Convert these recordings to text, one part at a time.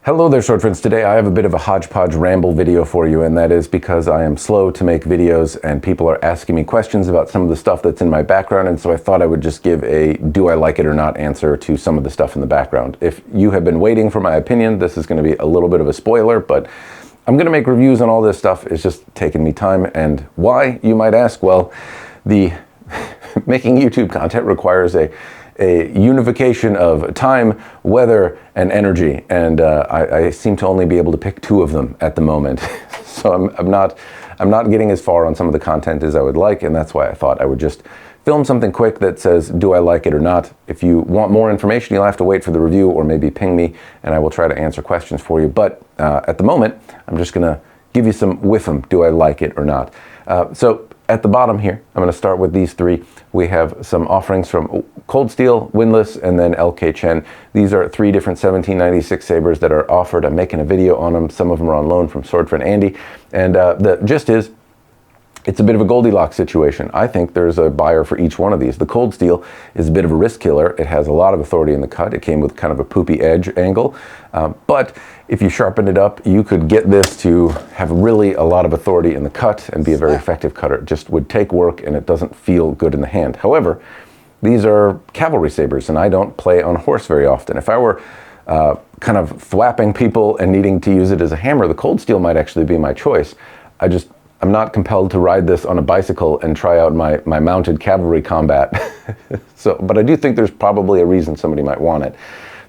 Hello there, sword friends. Today I have a bit of a hodgepodge ramble video for you, and that is because I am slow to make videos and people are asking me questions about some of the stuff that's in my background, and so I thought I would just give a do I like it or not answer to some of the stuff in the background. If you have been waiting for my opinion, this is going to be a little bit of a spoiler, but I'm going to make reviews on all this stuff. It's just taking me time. And why, you might ask? Well, the making YouTube content requires a unification of time, weather, and energy, and I seem to only be able to pick two of them at the moment. So I'm not getting as far on some of the content as I would like, and that's why I thought I would just film something quick that says, do I like it or not? If you want more information, you'll have to wait for the review or maybe ping me, and I will try to answer questions for you. But at the moment, I'm just gonna give you some whiff 'em, do I like it or not? So at the bottom here, I'm going to start with these three. We have some offerings from Cold Steel, Windlass, and then LK Chen. These are three different 1796 sabers that are offered. I'm making a video on them. Some of them are on loan from sword friend Andy. And the gist is, it's a bit of a Goldilocks situation. I think there's a buyer for each one of these. The Cold Steel is a bit of a risk killer. It has a lot of authority in the cut. It came with kind of a poopy edge angle. But if you sharpen it up, you could get this to have really a lot of authority in the cut and be a very effective cutter. It just would take work and it doesn't feel good in the hand. However, these are cavalry sabers and I don't play on horse very often. If I were kind of thwapping people and needing to use it as a hammer, the Cold Steel might actually be my choice. I'm not compelled to ride this on a bicycle and try out my mounted cavalry combat. But I do think there's probably a reason somebody might want it.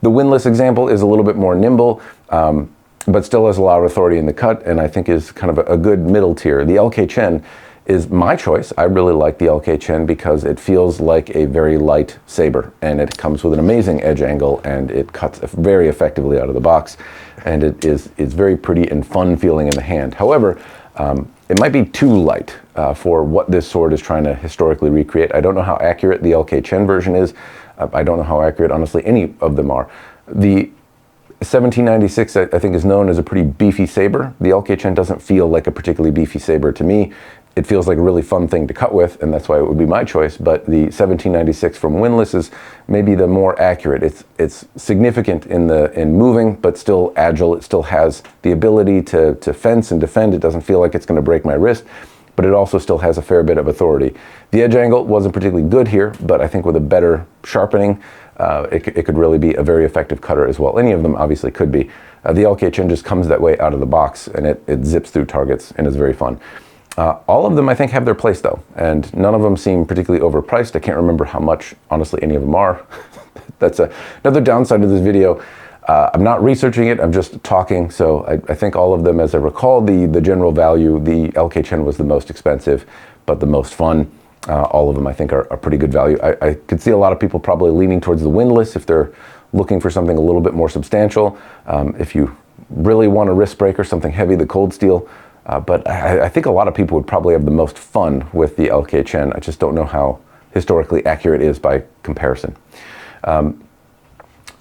The Windlass example is a little bit more nimble, but still has a lot of authority in the cut, and I think is kind of a good middle tier. The LK Chen is my choice. I really like the LK Chen because it feels like a very light saber, and it comes with an amazing edge angle, and it cuts very effectively out of the box, and it's very pretty and fun feeling in the hand. However, it might be too light for what this sword is trying to historically recreate. I don't know how accurate the LK Chen version is. I don't know how accurate, honestly, any of them are. The 1796, I think, is known as a pretty beefy saber. The LK Chen doesn't feel like a particularly beefy saber to me. It feels like a really fun thing to cut with, and that's why it would be my choice. But the 1796 from Windlass is maybe the more accurate. It's significant in moving, but still agile. It still has the ability to fence and defend. It doesn't feel like it's going to break my wrist, but it also still has a fair bit of authority. The edge angle wasn't particularly good here, but I think with a better sharpening, it could really be a very effective cutter as well. Any of them obviously could be. The LK Chen just comes that way out of the box, and it zips through targets and is very fun. All of them, I think, have their place, though, and none of them seem particularly overpriced. I can't remember how much, honestly, any of them are. That's another downside of this video. I'm not researching it, I'm just talking, so I think all of them, as I recall, the general value, the LK Chen was the most expensive, but the most fun. All of them, I think, are pretty good value. I could see a lot of people probably leaning towards the Windlass if they're looking for something a little bit more substantial. If you really want a wrist breaker, something heavy, the Cold Steel. But I think a lot of people would probably have the most fun with the LK Chen. I just don't know how historically accurate it is by comparison.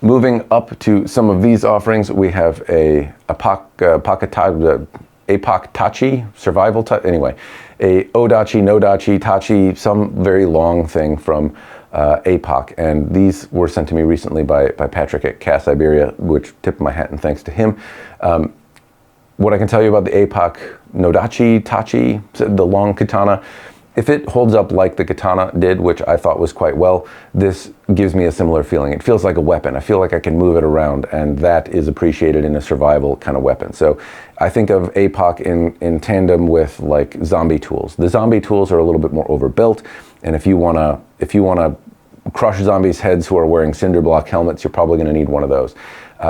Moving up to some of these offerings, we have a Apoch Tachi, survival touch, anyway, a Odachi, Nodachi, Tachi, some very long thing from Apoch, and these were sent to me recently by Patrick at Cass Iberia, which tipped my hat and thanks to him. What I can tell you about the Apoch Nodachi, Tachi, the long katana, if it holds up like the katana did, which I thought was quite well, this gives me a similar feeling. It feels like a weapon. I feel like I can move it around, and that is appreciated in a survival kind of weapon. So I think of Apoch in tandem with like zombie tools. The zombie tools are a little bit more overbuilt, and if you wanna crush zombies' heads who are wearing cinder block helmets, you're probably gonna need one of those.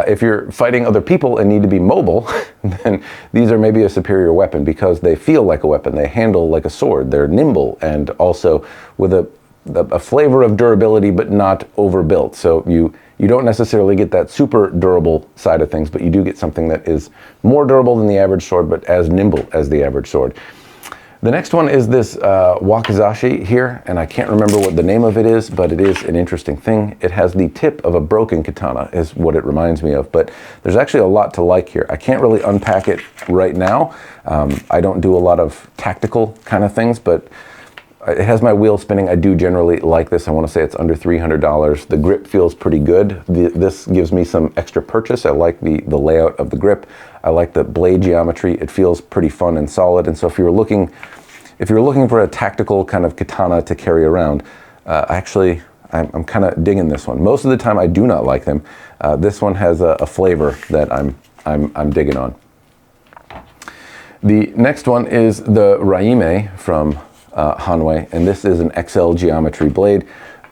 If you're fighting other people and need to be mobile, then these are maybe a superior weapon because they feel like a weapon. They handle like a sword. They're nimble and also with a flavor of durability, but not overbuilt. So you don't necessarily get that super durable side of things, but you do get something that is more durable than the average sword, but as nimble as the average sword. The next one is this wakizashi here, and I can't remember what the name of it is, but it is an interesting thing. It has the tip of a broken katana is what it reminds me of, but there's actually a lot to like here. I can't really unpack it right now. I don't do a lot of tactical kind of things, but it has my wheel spinning. I do generally like this. I want to say it's under $300. The grip feels pretty good. This gives me some extra purchase. I like the layout of the grip. I like the blade geometry. It feels pretty fun and solid. And so if you're looking for a tactical kind of katana to carry around, actually, I'm kind of digging this one. Most of the time I do not like them. This one has a flavor that I'm digging on. The next one is the Raime from Hanwei, and this is an XL geometry blade.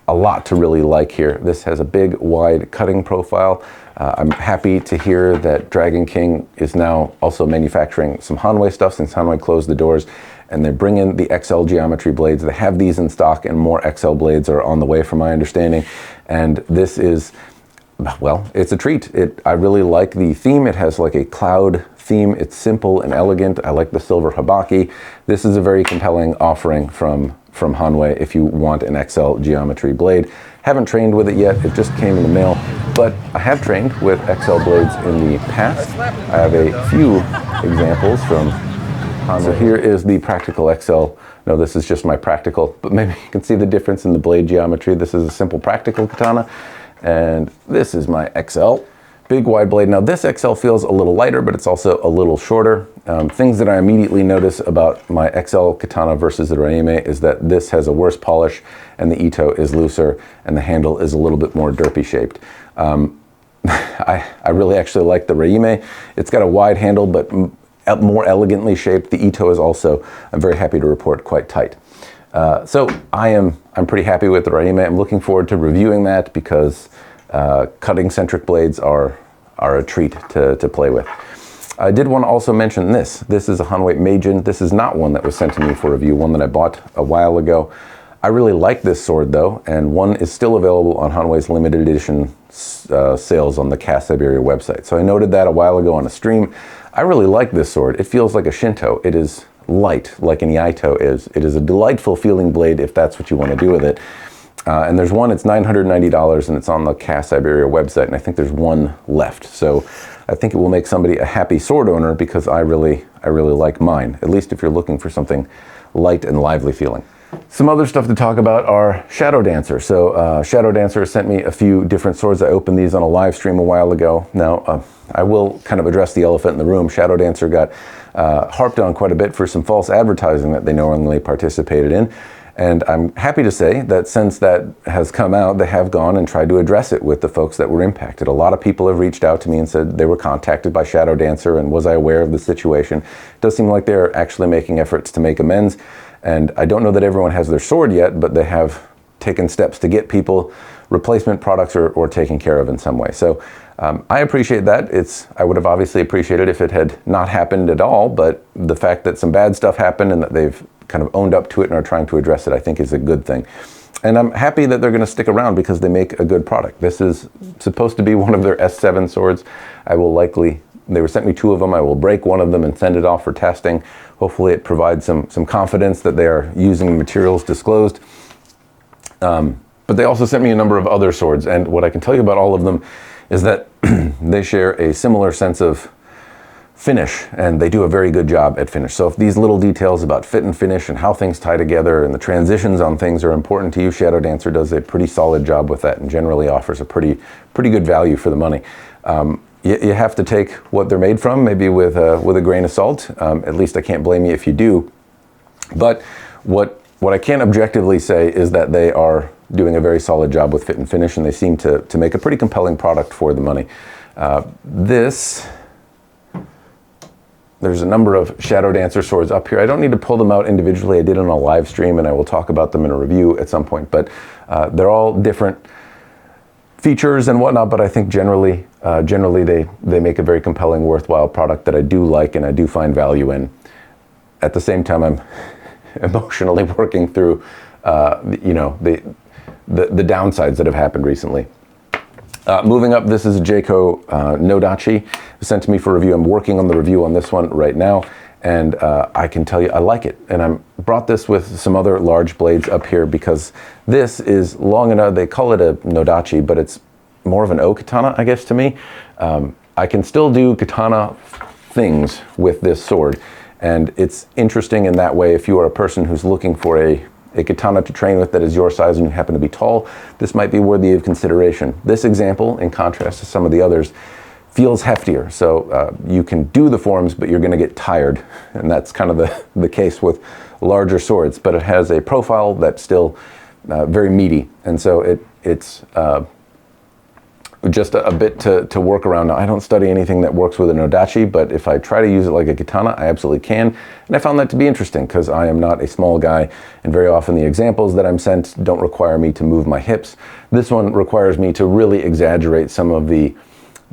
A lot to really like here. This has a big, wide cutting profile. I'm happy to hear that Dragon King is now also manufacturing some Hanwei stuff since Hanwei closed the doors, and they're bringing the XL geometry blades. They have these in stock, and more XL blades are on the way from my understanding. And this is, well, it's a treat. I really like the theme. It has like a cloud theme. It's simple and elegant. I like the silver habaki. This is a very compelling offering from Hanwei if you want an XL geometry blade. Haven't trained with it yet. It just came in the mail, but I have trained with XL blades in the past. I have a few examples from Hanwei. So here is the Practical XL. No, this is just my Practical, but maybe you can see the difference in the blade geometry. This is a simple Practical katana, and this is my XL. Big wide blade. Now this XL feels a little lighter, but it's also a little shorter. Things that I immediately notice about my XL katana versus the Raime is that this has a worse polish and the Ito is looser and the handle is a little bit more derpy shaped. I really actually like the Raime. It's got a wide handle, but more elegantly shaped. The Ito is also, I'm very happy to report, quite tight. So I'm pretty happy with the Raime. I'm looking forward to reviewing that because cutting centric blades are a treat to play with. I did want to also mention this. This is a Hanwei Meijin. This is not one that was sent to me for review, one that I bought a while ago. I really like this sword though, and one is still available on Hanwei's limited edition sales on the Siberia website. So I noted that a while ago on a stream. I really like this sword. It feels like a Shinto. It is light, like an Iaito is. It is a delightful feeling blade if that's what you want to do with it. And there's one, it's $990, and it's on the Siberia website, and I think there's one left. So I think it will make somebody a happy sword owner because I really like mine, at least if you're looking for something light and lively feeling. Some other stuff to talk about are Shadow Dancer. So Shadow Dancer sent me a few different swords. I opened these on a live stream a while ago. Now, I will kind of address the elephant in the room. Shadow Dancer got harped on quite a bit for some false advertising that they knowingly participated in. And I'm happy to say that since that has come out, they have gone and tried to address it with the folks that were impacted. A lot of people have reached out to me and said they were contacted by Shadow Dancer and was I aware of the situation. It does seem like they're actually making efforts to make amends. And I don't know that everyone has their sword yet, but they have taken steps to get people replacement products or taken care of in some way. So I appreciate that. I would have obviously appreciated if it had not happened at all, but the fact that some bad stuff happened and that they've kind of owned up to it and are trying to address it, I think is a good thing. And I'm happy that they're going to stick around because they make a good product. This is supposed to be one of their S7 swords. They were sent me two of them. I will break one of them and send it off for testing. Hopefully it provides some confidence that they are using the materials disclosed. But they also sent me a number of other swords, and what I can tell you about all of them is that they share a similar sense of finish, and they do a very good job at finish. So if these little details about fit and finish and how things tie together and the transitions on things are important to you, Shadow Dancer does a pretty solid job with that and generally offers a pretty good value for the money. You have to take what they're made from, maybe with a grain of salt. At least I can't blame you if you do. But what I can objectively say is that they are doing a very solid job with fit and finish, and they seem to make a pretty compelling product for the money. There's a number of Shadow Dancer swords up here. I don't need to pull them out individually. I did on a live stream, and I will talk about them in a review at some point. But they're all different features and whatnot, but I think generally they make a very compelling, worthwhile product that I do like and I do find value in. At the same time, I'm emotionally working through the downsides that have happened recently. Moving up, this is a Jayco Nodachi. It was sent to me for review. I'm working on the review on this one right now, and I can tell you I like it. And I brought this with some other large blades up here because this is long enough. They call it a Nodachi, but it's more of an O katana, I guess, to me. I can still do katana things with this sword, and it's interesting in that way if you are a person who's looking for a a katana to train with that is your size and you happen to be tall, this might be worthy of consideration. This example, in contrast to some of the others, feels heftier. So you can do the forms, but you're going to get tired. And that's kind of the case with larger swords. But it has a profile that's still very meaty. And so it's just a bit to work around. Now, I don't study anything that works with an odachi, but if I try to use it like a katana, I absolutely can. And I found that to be interesting because I am not a small guy, and very often the examples that I'm sent don't require me to move my hips. This one requires me to really exaggerate some of the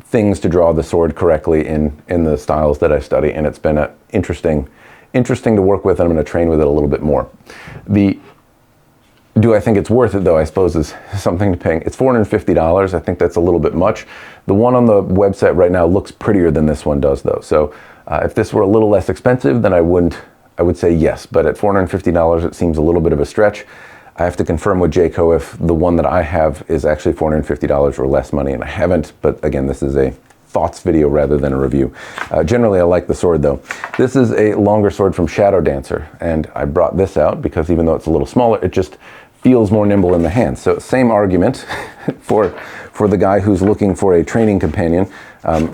things to draw the sword correctly in the styles that I study, and it's been interesting to work with, and I'm going to train with it a little bit more. Do I think it's worth it, though, I suppose, is something to pay. It's $450. I think that's a little bit much. The one on the website right now looks prettier than this one does, though. So if this were a little less expensive, then I would say yes. But at $450, it seems a little bit of a stretch. I have to confirm with Jayco if the one that I have is actually $450 or less money, and I haven't. But again, this is a thoughts video rather than a review. Generally, I like the sword, though. This is a longer sword from Shadow Dancer, and I brought this out because even though it's a little smaller, it just feels more nimble in the hand. So same argument for the guy who's looking for a training companion.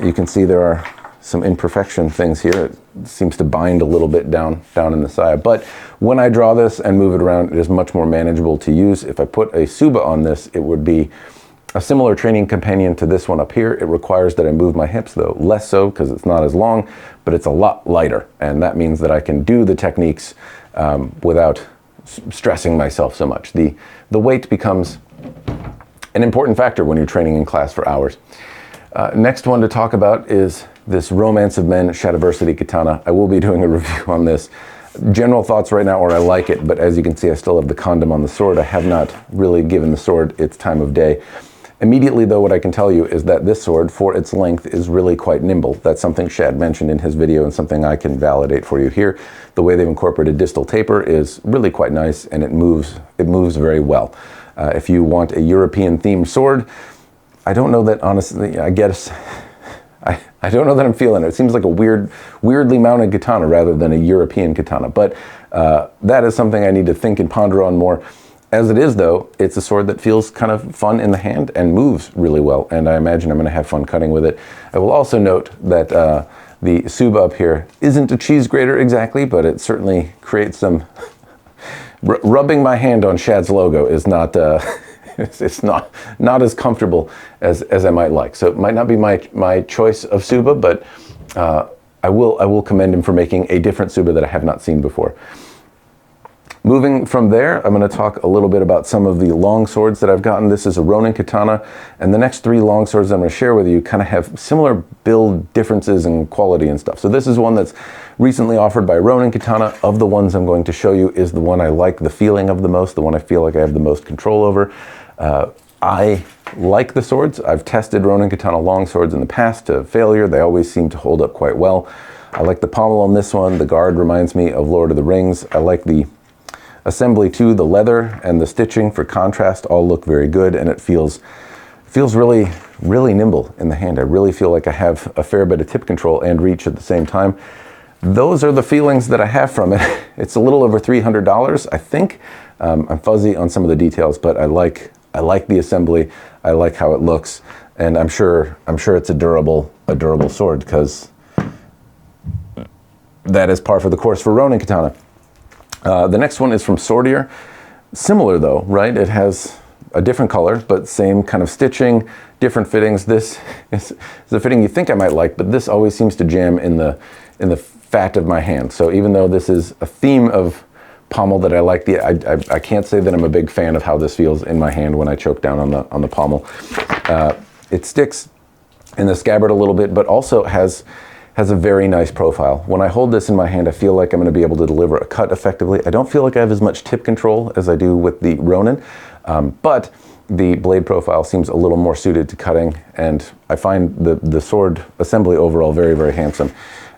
You can see there are some imperfection things here. It seems to bind a little bit down in the side. But when I draw this and move it around, it is much more manageable to use. If I put a Tsuba on this, it would be a similar training companion to this one up here. It requires that I move my hips, though less so because it's not as long, but it's a lot lighter. And that means that I can do the techniques without stressing myself so much. The weight becomes an important factor when you're training in class for hours. Next one to talk about is this Romance of Men Shadowversity Katana. I will be doing a review on this. General thoughts right now are I like it, but as you can see, I still have the condom on the sword. I have not really given the sword its time of day. Immediately, though, what I can tell you is that this sword, for its length, is really quite nimble. That's something Shad mentioned in his video and something I can validate for you here. The way they've incorporated distal taper is really quite nice, and it moves very well. If you want a European-themed sword, I don't know that, honestly, I guess, I don't know that I'm feeling it. It seems like a weirdly mounted katana rather than a European katana, but that is something I need to think and ponder on more. As it is, though, it's a sword that feels kind of fun in the hand and moves really well, and I imagine I'm going to have fun cutting with it. I will also note that the Tsuba up here isn't a cheese grater exactly, but it certainly creates some... rubbing my hand on Shad's logo is not... it's not as comfortable as I might like. So it might not be my choice of Tsuba, but I will commend him for making a different Tsuba that I have not seen before. Moving from there, I'm going to talk a little bit about some of the long swords that I've gotten. This is a Ronin katana, and the next three long swords I'm going to share with you kind of have similar build differences in quality and stuff. So this is one that's recently offered by Ronin katana. Of the ones I'm going to show you is the one I like the feeling of the most, the one I feel like I have the most control over. I like the swords. I've tested Ronin katana long swords in the past to failure. They always seem to hold up quite well. I like the pommel on this one. The guard reminds me of Lord of the Rings. I like the assembly too. The leather and the stitching for contrast all look very good, and it feels really nimble in the hand. I really feel like I have a fair bit of tip control and reach at the same time. Those are the feelings that I have from it. It's a little over $300, I think. I'm fuzzy on some of the details, but I like the assembly. I like how it looks, and I'm sure it's a durable sword, because that is par for the course for Ronin katana. The next one is from Swordier. Similar though, right? It has a different color, but same kind of stitching, different fittings. This is a fitting you think I might like, but this always seems to jam in the fat of my hand. So even though this is a theme of pommel that I like, I can't say that I'm a big fan of how this feels in my hand when I choke down on the pommel. It sticks in the scabbard a little bit, but also has a very nice profile. When I hold this in my hand, I feel like I'm going to be able to deliver a cut effectively. I don't feel like I have as much tip control as I do with the Ronin, but the blade profile seems a little more suited to cutting, and I find the sword assembly overall very, very handsome.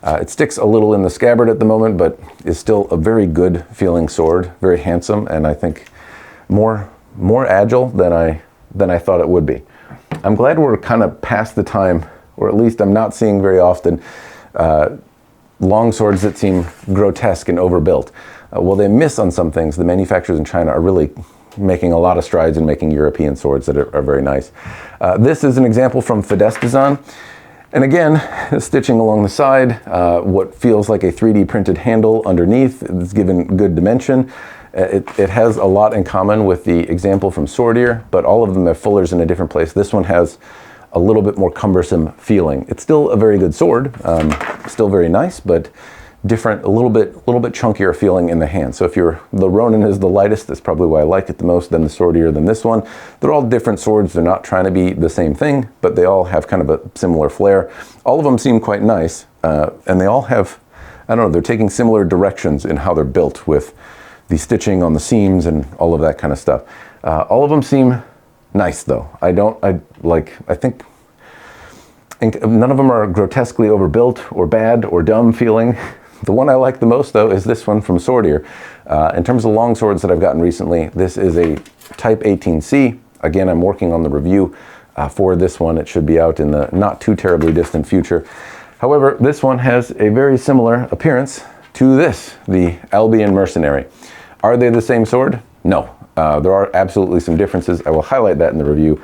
It sticks a little in the scabbard at the moment, but is still a very good feeling sword, very handsome, and I think more agile than I thought it would be. I'm glad we're kind of past the time, or at least I'm not seeing very often, long swords that seem grotesque and overbuilt. While they miss on some things, the manufacturers in China are really making a lot of strides in making European swords that are very nice. This is an example from Fidesz Design. And again, stitching along the side, what feels like a 3D printed handle underneath is given good dimension. It has a lot in common with the example from Swordier, but all of them have fullers in a different place. This one has a little bit more cumbersome feeling. It's still a very good sword, still very nice, but different, a little bit chunkier feeling in the hand. So if the Ronin is the lightest, that's probably why I like it the most, then the Swordier, than this one. They're all different swords. They're not trying to be the same thing, but they all have kind of a similar flair. All of them seem quite nice, and they all have, I don't know, they're taking similar directions in how they're built with the stitching on the seams and all of that kind of stuff. All of them seem nice though. I think none of them are grotesquely overbuilt or bad or dumb feeling. The one I like the most, though, is this one from Swordier. In terms of long swords that I've gotten recently, this is a Type 18C. Again, I'm working on the review for this one. It should be out in the not too terribly distant future. However, this one has a very similar appearance to this, the Albion Mercenary. Are they the same sword? No. There are absolutely some differences. I will highlight that in the review.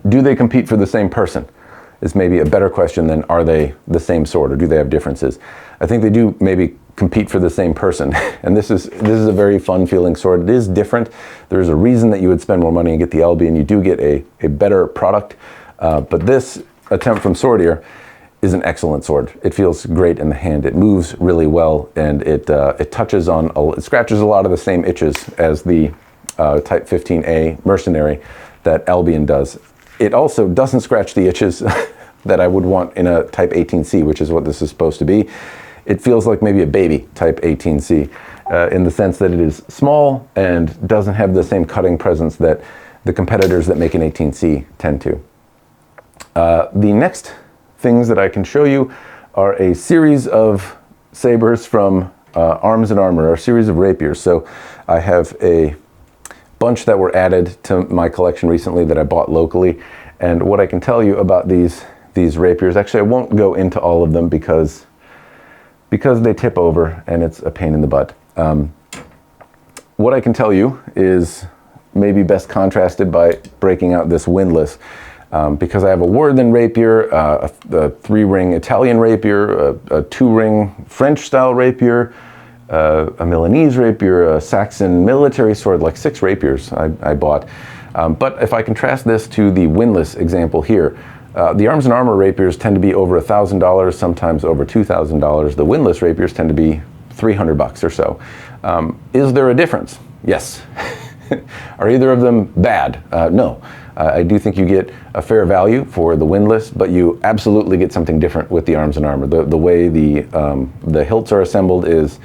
Do they compete for the same person? Is maybe a better question than are they the same sword, or do they have differences? I think they do maybe compete for the same person. And this is a very fun feeling sword. It is different. There's a reason that you would spend more money and get the Albion. You do get a better product. But this attempt from Swordier is an excellent sword. It feels great in the hand. It moves really well, and it touches on, it scratches a lot of the same itches as the Type 15A Mercenary that Albion does. It also doesn't scratch the itches that I would want in a Type 18C, which is what this is supposed to be. It feels like maybe a baby Type 18C in the sense that it is small and doesn't have the same cutting presence that the competitors that make an 18C tend to. The next things that I can show you are a series of sabers from Arms and Armor, or a series of rapiers. So I have a bunch that were added to my collection recently that I bought locally, and what I can tell you about these rapiers, actually I won't go into all of them because they tip over and it's a pain in the butt. What I can tell you is maybe best contrasted by breaking out this windlass, because I have a Worden rapier, a 3-ring Italian rapier, a 2-ring French-style rapier, a Milanese rapier, a Saxon military sword, like 6 rapiers I bought. But if I contrast this to the windlass example here, the Arms and Armor rapiers tend to be over $1,000, sometimes over $2,000. The windlass rapiers tend to be $300 or so. Is there a difference? Yes. Are either of them bad? No. I do think you get a fair value for the windlass, but you absolutely get something different with the Arms and Armor. The way the hilts are assembled is,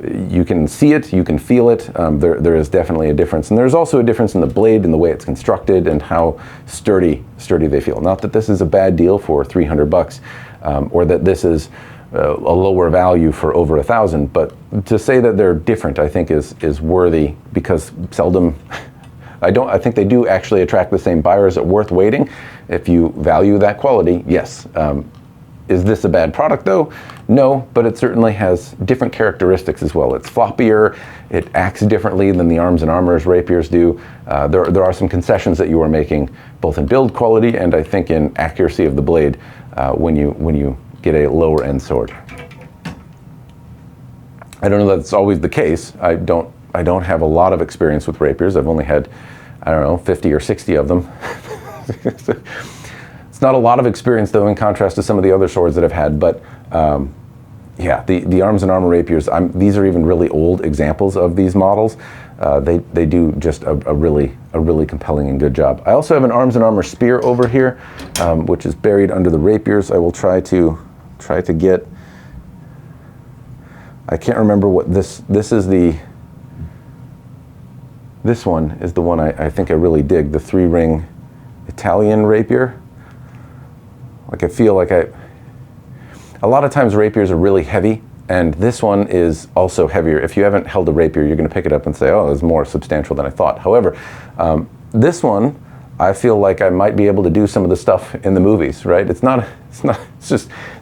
you can see it, you can feel it. There is definitely a difference. And there's also a difference in the blade and the way it's constructed and how sturdy they feel. Not that this is a bad deal for $300, or that this is a lower value for over $1,000, but to say that they're different, I think is worthy, because seldom, I think they do actually attract the same buyers. Is it worth waiting? If you value that quality, yes. Is this a bad product though? No, but it certainly has different characteristics as well. It's floppier, it acts differently than the Arms and Armor's rapiers do. There are some concessions that you are making, both in build quality and I think in accuracy of the blade, when you get a lower end sword. I don't know that it's always the case. I don't have a lot of experience with rapiers. I've only had, I don't know, 50 or 60 of them. It's not a lot of experience though, in contrast to some of the other swords that I've had, but yeah, the Arms and Armor rapiers, these are even really old examples of these models. They do just a really compelling and good job. I also have an Arms and Armor spear over here, which is buried under the rapiers. I will try to get, I can't remember what this is. This one is the one I think I really dig, the 3-ring Italian rapier. Like I feel like a lot of times rapiers are really heavy, and this one is also heavier. If you haven't held a rapier, you're going to pick it up and say, oh, it's more substantial than I thought. However, this one I feel like I might be able to do some of the stuff in the movies, right? It's a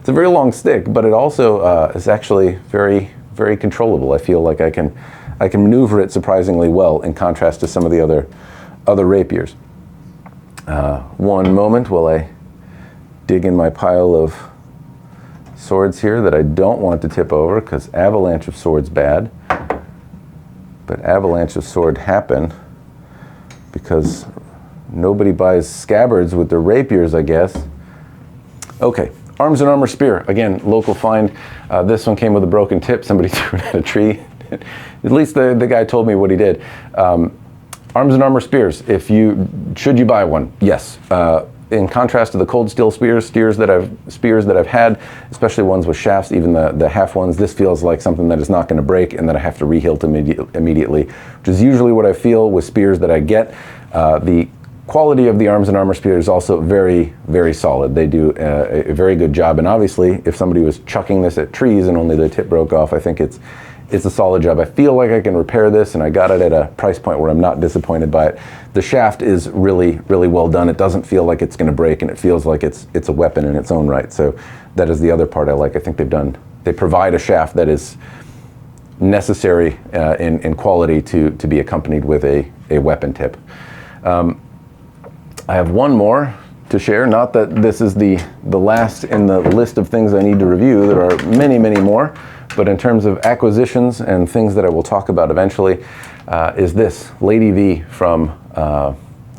very long stick, but it also is actually very, very controllable. I feel like I can maneuver it surprisingly well in contrast to some of the other rapiers. One moment while I dig in my pile of swords here that I don't want to tip over, because avalanche of swords bad. But avalanche of sword happen because nobody buys scabbards with their rapiers, I guess. Okay, arms and armor spear. Again, local find. This one came with a broken tip. Somebody threw it at a tree. At least the guy told me what he did. Arms and armor spears. Should you buy one? Yes. In contrast to the cold steel spears that I've had, especially ones with shafts, even the half ones, this feels like something that is not going to break and that I have to rehilt immediately, which is usually what I feel with spears that I get. The quality of the arms and armor spear is also very, very solid. They do a very good job, and obviously, if somebody was chucking this at trees and only the tip broke off, I think it's a solid job. I feel like I can repair this, and I got it at a price point where I'm not disappointed by it. The shaft is really, really well done. It doesn't feel like it's going to break, and it feels like it's a weapon in its own right. So that is the other part I like. I think they provide a shaft that is necessary in quality to be accompanied with a weapon tip. I have one more to share. Not that this is the last in the list of things I need to review. There are many, many more. But in terms of acquisitions and things that I will talk about eventually, is this Lady V from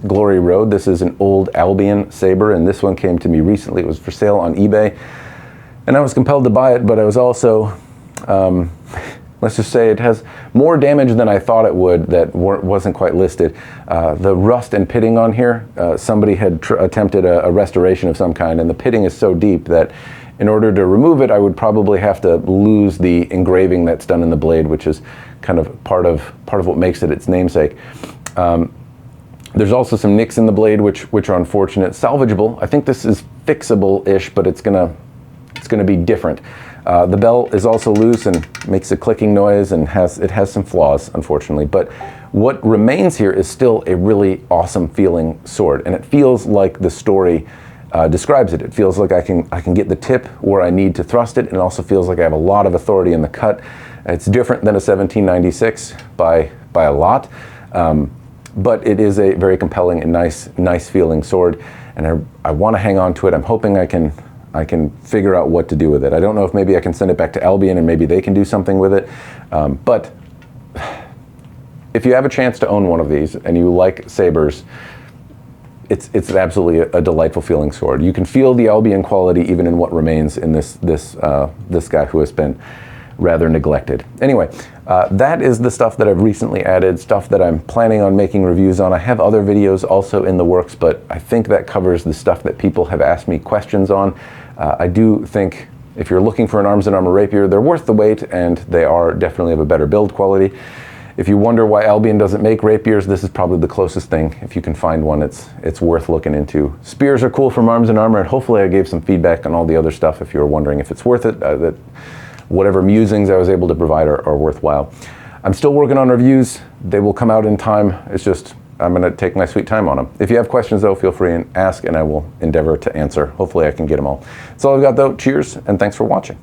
Glory Road. This is an old Albion saber, and this one came to me recently. It was for sale on eBay, and I was compelled to buy it, but I was also, let's just say it has more damage than I thought it would that wasn't quite listed. The rust and pitting on here, somebody had attempted a restoration of some kind, and the pitting is so deep that in order to remove it, I would probably have to lose the engraving that's done in the blade, which is kind of part of what makes it its namesake. There's also some nicks in the blade, which are unfortunate. Salvageable. I think this is fixable-ish, but it's gonna be different. The bell is also loose and makes a clicking noise, and it has some flaws, unfortunately. But what remains here is still a really awesome feeling sword, and it feels like the story describes it. It feels like I can get the tip where I need to thrust it, and it also feels like I have a lot of authority in the cut. It's different than a 1796 by a lot, but it is a very compelling and nice feeling sword, and I want to hang on to it. I'm hoping I can figure out what to do with it. I don't know if maybe I can send it back to Albion and maybe they can do something with it, but if you have a chance to own one of these and you like sabers, it's absolutely a delightful feeling sword. You can feel the Albion quality even in what remains in this guy who has been rather neglected. Anyway, that is the stuff that I've recently added, stuff that I'm planning on making reviews on. I have other videos also in the works, but I think that covers the stuff that people have asked me questions on. I do think if you're looking for an arms and armor rapier, they're worth the wait, and they are definitely of a better build quality. If you wonder why Albion doesn't make rapiers, this is probably the closest thing. If you can find one, it's worth looking into. Spears are cool from arms and armor, and hopefully I gave some feedback on all the other stuff if you were wondering if it's worth it, that whatever musings I was able to provide are worthwhile. I'm still working on reviews. They will come out in time. It's just, I'm gonna take my sweet time on them. If you have questions though, feel free and ask, and I will endeavor to answer. Hopefully I can get them all. That's all I've got though. Cheers, and thanks for watching.